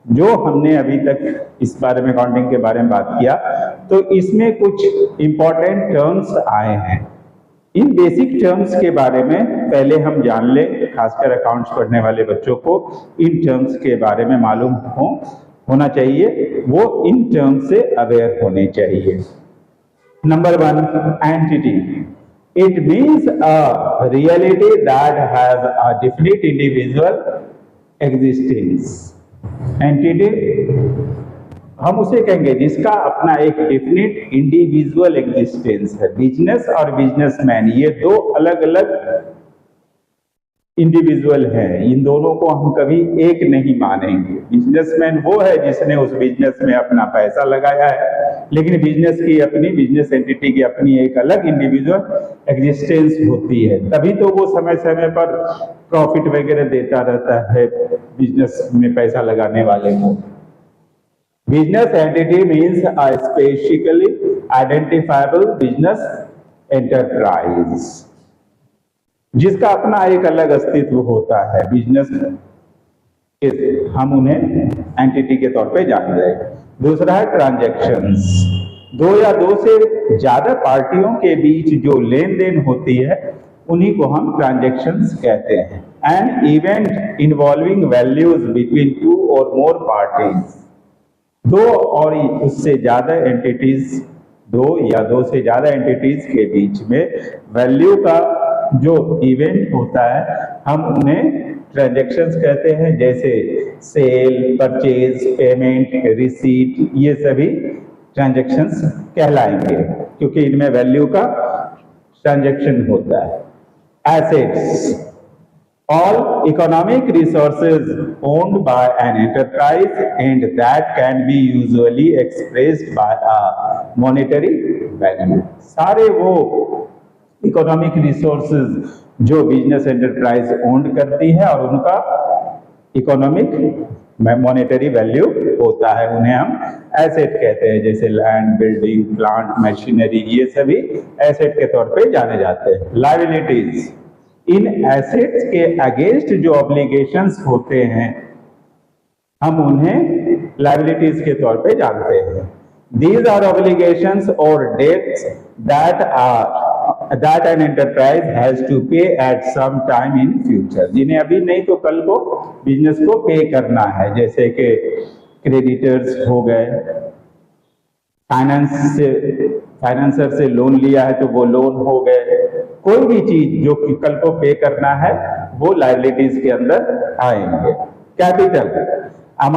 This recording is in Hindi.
जो हमने अभी तक इस बारे में अकाउंटिंग के बारे में बात किया, तो इसमें कुछ इंपॉर्टेंट टर्म्स आए हैं। इन बेसिक टर्म्स के बारे में पहले हम जान लें, खासकर अकाउंट्स पढ़ने वाले बच्चों को इन टर्म्स के बारे में मालूम होना चाहिए, वो इन टर्म्स से अवेयर होने चाहिए। Number 1, entity. It means a reality that has a definite individual existence. Entity हम उसे कहेंगे जिसका अपना एक डेफिनिट इंडिविजुअल एग्जिस्टेंस है। बिजनेस और बिजनेसमैन ये दो अलग अलग इंडिविजुअल हैं, इन दोनों को हम कभी एक नहीं मानेंगे। बिजनेसमैन वो है जिसने उस बिजनेस में अपना पैसा लगाया है, लेकिन बिजनेस एंटिटी की अपनी एक अलग इंडिविजुअल एग्जिस्टेंस होती है, तभी तो वो समय समय पर प्रॉफिट वगैरह देता रहता है बिजनेस में पैसा लगाने वाले को। Business entity means a specifically identifiable business enterprise, जिसका अपना एक अलग अस्तित्व होता है। बिजनेस हम उन्हें एंटिटी के तौर पे जान रहे हैं। दूसरा है ट्रांजैक्शंस। दो या दो से ज्यादा पार्टियों के बीच जो लेन देन होती है उन्हीं को हम ट्रांजैक्शंस कहते हैं। An event involving values between two और मोर पार्टीज। दो और उससे ज्यादा एंटिटीज, दो या दो से ज्यादा एंटिटीज के बीच में वैल्यू का जो इवेंट होता है हम उन्हें ट्रांजैक्शंस कहते हैं, जैसे सेल, परचेज, पेमेंट, रिसीट, ये सभी ट्रांजैक्शंस कहलाएंगे क्योंकि इनमें वैल्यू का ट्रांजैक्शन होता है। Assets. All economic resources owned by an enterprise and that can be usually expressed by a monetary value। सारे वो इकोनॉमिक रिसोर्सेज जो बिजनेस एंटरप्राइज ओन्ड करती है और उनका इकोनॉमिक मॉनेटरी वैल्यू होता है, उन्हें हम एसेट कहते हैं। जैसे लैंड, बिल्डिंग, प्लांट, मशीनरी, ये सभी एसेट के तौर पे जाने जाते हैं। लायबिलिटीज। इन एसेट्स के अगेंस्ट जो ऑब्लिगेशंस होते हैं हम उन्हें लायबिलिटीज के तौर पे जानते हैं। दीज आर ऑब्लिगेशंस और debts that an enterprise has to pay at some time in future, जिन्हें अभी नहीं तो कल को बिजनेस को पे करना है। जैसे कि क्रेडिटर्स हो गए, फाइनेंसर से लोन लिया है तो वो लोन हो गए, कोई भी चीज जो कि कल को पे करना है वो लायबिलिटीज के अंदर आएंगे। कैपिटल।